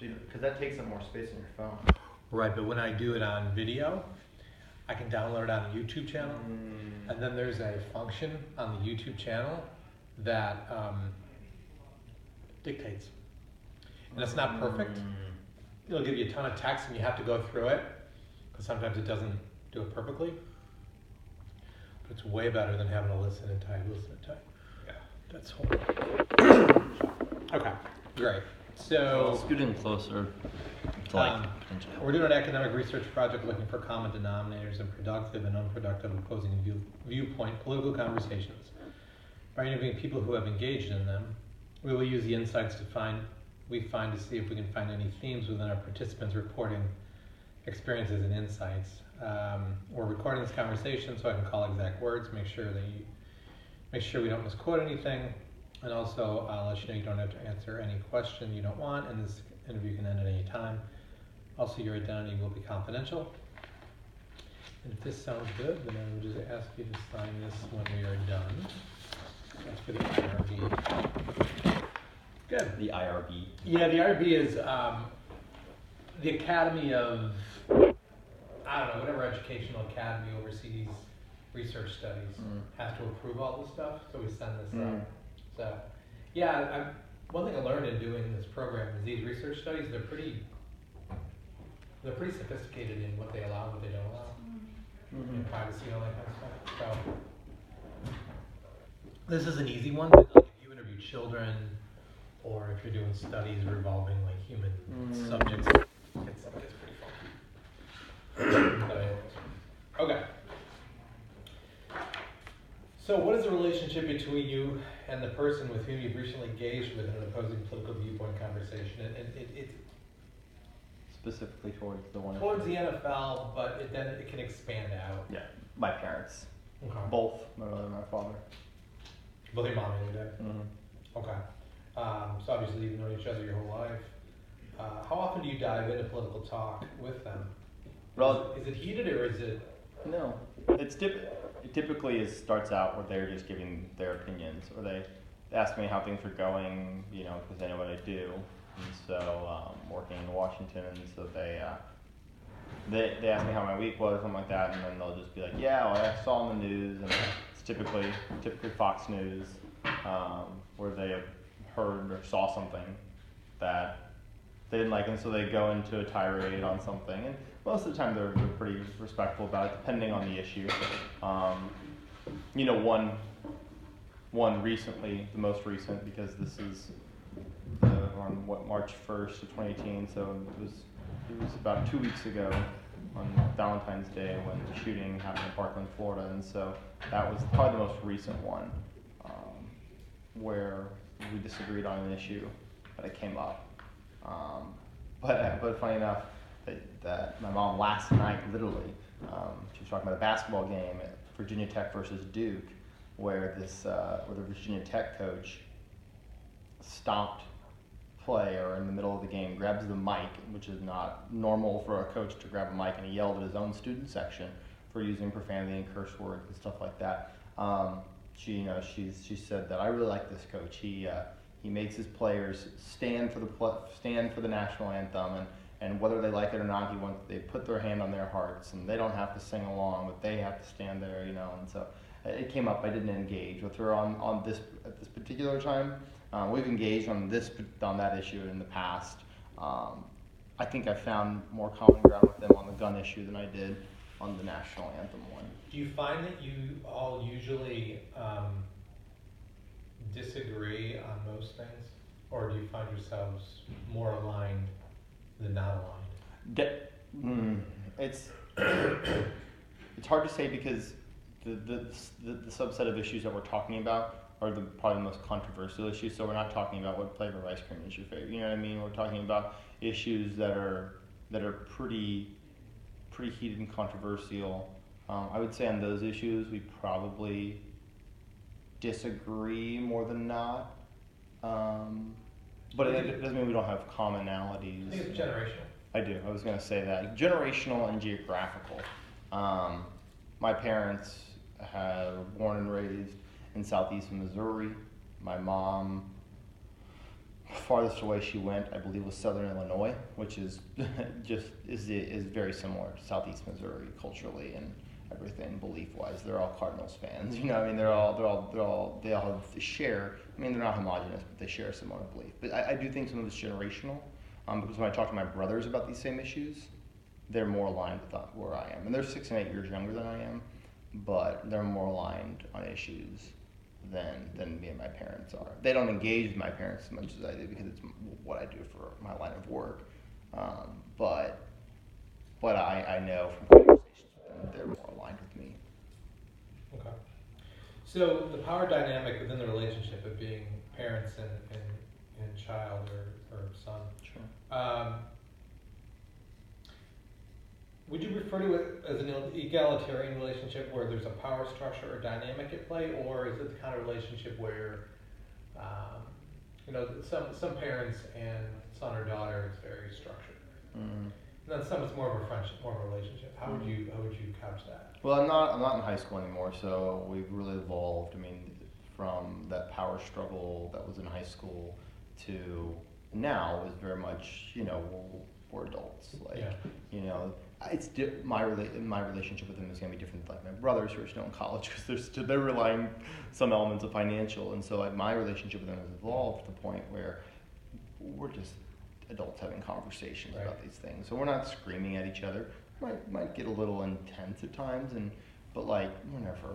Because that takes up more space on your phone. Right, but when I do it on video, I can download it on a YouTube channel, and then there's a function on the YouTube channel that dictates. And it's not perfect. It'll give you a ton of text and you have to go through it, because sometimes it doesn't do it perfectly. But it's way better than having to listen and type. Yeah. That's horrible. Okay, great. So let's get in closer to potential. we're doing an academic research project looking for common denominators in productive and unproductive opposing viewpoint political conversations. By interviewing people who have engaged in them, we will use the insights we find to see if we can find any themes within our participants reporting experiences and insights. We're recording this conversation so I can call exact words, make sure we don't misquote anything, and also I'll let you know you don't have to answer any question you don't want, and this interview can end at any time. Also, your identity will be confidential. And if this sounds good, then I will just ask you to sign this when we are done. That's for the IRB. Good. The IRB. Yeah, the IRB is the Academy of, I don't know, whatever educational academy oversees research studies has to approve all this stuff, so we send this up. So, yeah, one thing I learned in doing this program is these research studies, they're pretty sophisticated in what they allow and what they don't allow, and privacy and all that kind of stuff. So, this is an easy one, but like if you interview children, or if you're doing studies revolving like human subjects, it gets pretty funky. But anyways. Okay. So what is the relationship between you and the person with whom you've recently engaged with in an opposing political viewpoint conversation? And it's Specifically towards the one. towards the NFL, but then it can expand out. Yeah, my parents. Okay. Both, my mother and my father. Both your mom and your dad? Okay. So obviously you've known each other your whole life. How often do you dive into political talk with them? Well, Is it heated or is it? No, it typically starts out where they're just giving their opinions, or they ask me how things are going, because they know what I do. And so working in Washington, and so they ask me how my week was, something like that, and then they'll just be like, yeah, well, I saw on the news, and it's typically Fox News, where they have heard or saw something that they didn't like, and so they go into a tirade on something, and most of the time they're pretty respectful about it, depending on the issue. One recently, the most recent, because this is on March 1st of 2018, so it was about 2 weeks ago on Valentine's Day when the shooting happened in Parkland, Florida, and so that was probably the most recent one where we disagreed on an issue that it came up. But funny enough, that my mom last night, literally, she was talking about a basketball game at Virginia Tech versus Duke, where the Virginia Tech coach stopped play or in the middle of the game, grabs the mic, which is not normal for a coach to grab a mic, and he yelled at his own student section for using profanity and curse words and stuff like that. She said that I really like this coach. He makes his players stand for the national anthem, and whether they like it or not, they put their hand on their hearts, and they don't have to sing along, but they have to stand there, And so it came up. I didn't engage with her on this at this particular time. We've engaged on that issue in the past. I think I found more common ground with them on the gun issue than I did on the national anthem one. Do you find that you all usually disagree on most things, or do you find yourselves more aligned than not aligned? It's hard to say, because the subset of issues that we're talking about are probably the most controversial issues. So we're not talking about what flavor of ice cream is your favorite. You know what I mean? We're talking about issues that are pretty heated and controversial. I would say on those issues we probably disagree more than not. But it doesn't mean we don't have commonalities. I think it's generational. I do. I was going to say that. Generational and geographical. My parents were born and raised in southeast Missouri. My mom farthest away she went, I believe, was Southern Illinois, which is is very similar to Southeast Missouri culturally and everything, belief-wise. They're all Cardinals fans, you know. I mean, they all share. I mean, they're not homogenous, but they share a similar belief. But I do think some of it's generational, because when I talk to my brothers about these same issues, they're more aligned with where I am, and they're 6 and 8 years younger than I am, but they're more aligned on issues than me and my parents are. They don't engage with my parents as much as I do because it's what I do for my line of work. But I know from conversations with them they're more aligned with me. Okay. So the power dynamic within the relationship of being parents and child or son. Sure. Would you refer to it as an egalitarian relationship where there's a power structure or dynamic at play, or is it the kind of relationship where, some parents and son or daughter, it's very structured, Mm. and then some it's more of a friendship, more of a relationship. How would you couch that? Well, I'm not in high school anymore, so we've really evolved. I mean, from that power struggle that was in high school to now is very much, we're adults. Like, Yeah. my relationship with them is going to be different than like my brothers who are still in college because they're relying some elements of financial, and so like my relationship with them has evolved to the point where we're just adults having conversations Right. about these things. So we're not screaming at each other. Might get a little intense at times, but like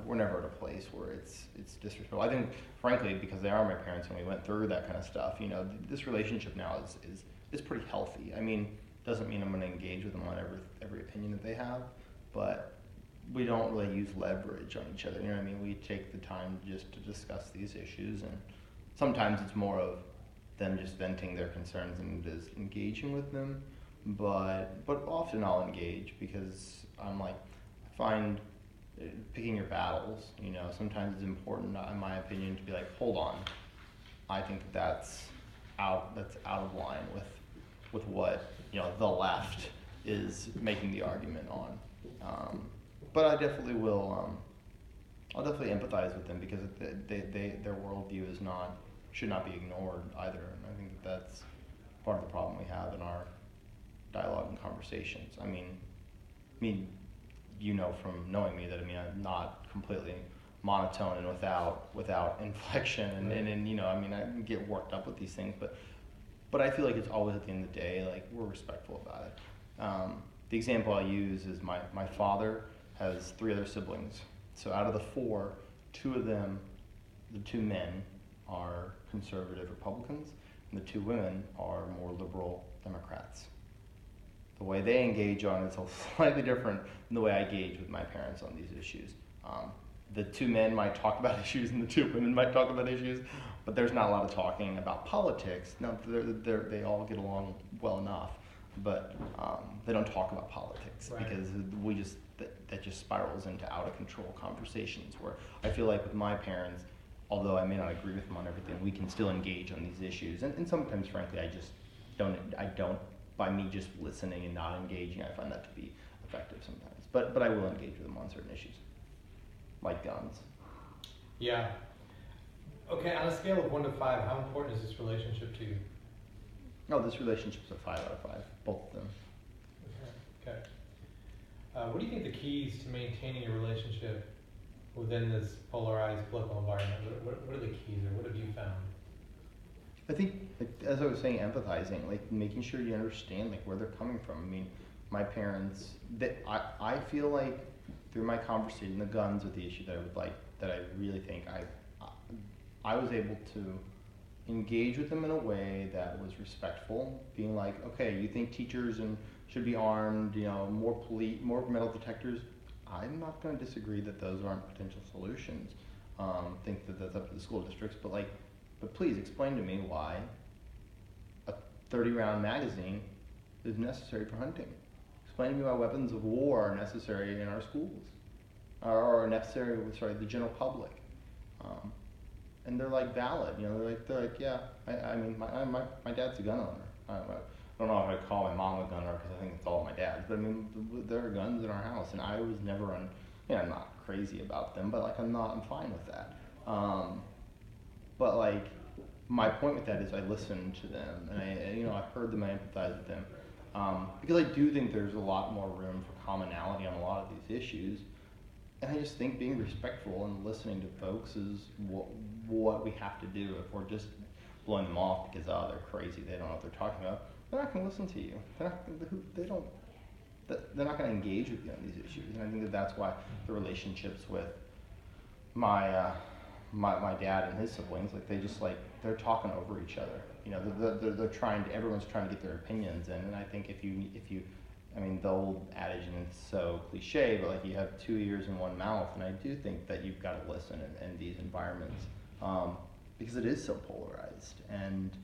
we're never at a place where it's disrespectful. I think frankly because they are my parents and we went through that kind of stuff. This relationship now is pretty healthy. I mean, doesn't mean I'm going to engage with them on every opinion that they have, but we don't really use leverage on each other. You know what I mean? We take the time just to discuss these issues, and sometimes it's more of them just venting their concerns and just engaging with them. But often I'll engage because I'm like, I find picking your battles. Sometimes it's important, in my opinion, to be like, hold on, I think that's out of line with what the left is making the argument on. But I definitely will. I'll definitely empathize with them because their worldview should not be ignored either. And I think that's part of the problem we have in our dialogue and conversations. I mean, from knowing me that I'm not completely monotone and without inflection, and I get worked up with these things, but I feel like it's always at the end of the day, like, we're respectful about it. The example I use is my father has 3 other siblings. So out of the 4, 2 of them, the 2 men, are conservative Republicans, and the 2 women are more liberal Democrats. The way they engage on it is slightly different than the way I engage with my parents on these issues. The 2 men might talk about issues and the 2 women might talk about issues, but there's not a lot of talking about politics. Now, they all get along well enough, but they don't talk about politics. Right. Because that just spirals into out of control conversations where I feel like with my parents, although I may not agree with them on everything, we can still engage on these issues. And sometimes, frankly, I don't, by me just listening and not engaging, I find that to be effective sometimes. But I will engage with them on certain issues, like guns. Yeah. Okay, on a scale of 1 to 5, how important is this relationship to you? No, this relationship's a 5 out of 5, both of them. Okay. What do you think the keys to maintaining a relationship within this polarized political environment? What are the keys, or what have you found? I think, as I was saying, empathizing, like making sure you understand like where they're coming from. I mean, my parents, I feel like through my conversation, the guns are the issue that I really think I was able to engage with them in a way that was respectful, being like, okay, you think teachers should be armed, more metal detectors. I'm not going to disagree that those aren't potential solutions. Think that that's up to the school districts, but please explain to me why a 30-round magazine is necessary for hunting. Explain to me why weapons of war are necessary in our schools, or are necessary with the general public. And they're like valid, they're like yeah. I mean, my dad's a gun owner. I don't know if I'd call my mom a gun owner because I think it's all my dad's, but I mean, there are guns in our house, and I was never I'm not crazy about them, but like I'm fine with that. But like, my point with that is I listen to them, and I heard them, I empathize with them, because I do think there's a lot more room for commonality on a lot of these issues, and I just think being respectful and listening to folks is what we have to do. If we're just blowing them off because they're crazy, they don't know what they're talking about, they're not going to listen to you. They're not going to engage with you on these issues, and I think that's why the relationships with my dad and his siblings, like they're talking over each other. You know, everyone's trying to get their opinions in, and I think if you, I mean, the old adage, and it's so cliche, but like you have two ears and one mouth, and I do think that you've got to listen in these environments, because it is so polarized, and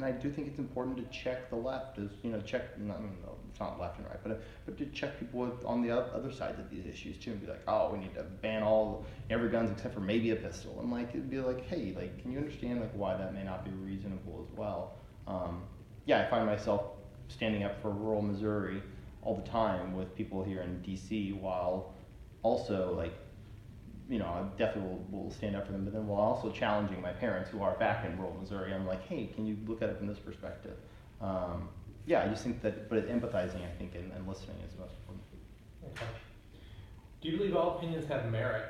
I do think it's important to check the left, it's not left and right, but to check people on the other sides of these issues too, and be like, oh, we need to ban every guns except for maybe a pistol, and like it'd be like, hey, like, can you understand like why that may not be reasonable as well? I find myself standing up for rural Missouri all the time with people here in DC, while also like, I definitely will stand up for them, but then while also challenging my parents who are back in rural Missouri. I'm like, hey, can you look at it from this perspective? I just think that, but empathizing, I think, and listening is the most important. Okay. Do you believe all opinions have merit,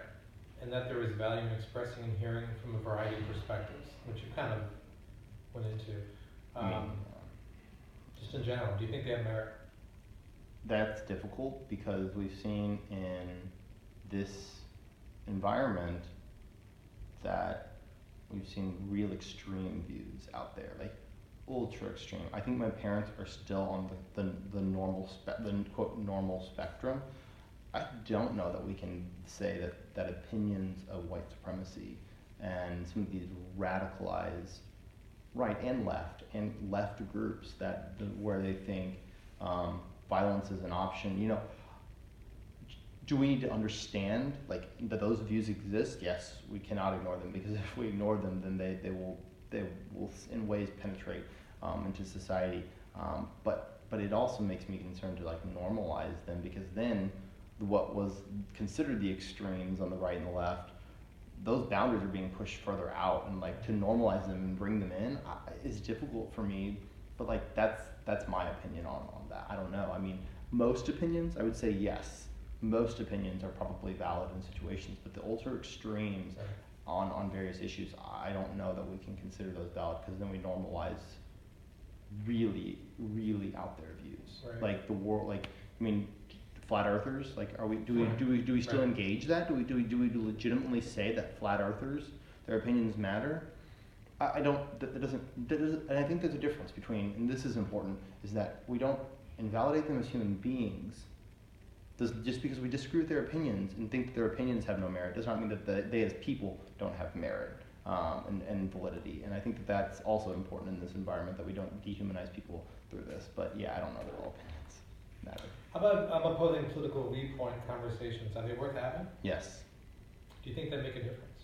and that there is value in expressing and hearing from a variety of perspectives, which you kind of went into? Just in general, do you think they have merit? That's difficult because we've seen in this environment that we've seen real extreme views out there, like ultra extreme. I think my parents are still on the normal quote normal spectrum. I don't know that we can say that opinions of white supremacy and some of these radicalized right and left groups where they think violence is an option. Do we need to understand like that those views exist? Yes, we cannot ignore them, because if we ignore them, then they will in ways penetrate into society. But it also makes me concerned to like normalize them, because then what was considered the extremes on the right and the left, those boundaries are being pushed further out, and like to normalize them and bring them in is difficult for me. But like that's my opinion on that. I don't know. I mean, most opinions, I would say yes. Most opinions are probably valid in situations, but the ultra extremes on various issues, I don't know that we can consider those valid, because then we normalize really, really out there views. Right. Like the world, like, I mean, flat earthers, like, do we still engage that? Do we legitimately say that flat earthers, their opinions matter? I don't, that doesn't, and I think there's a difference between, and this is important, is that we don't invalidate them as human beings. Just because we disagree with their opinions and think that their opinions have no merit does not mean that they as people don't have merit and validity. And I think that that's also important in this environment, that we don't dehumanize people through this. But I don't know that all opinions matter. How about opposing political viewpoint conversations? Are they worth having? Yes. Do you think they make a difference?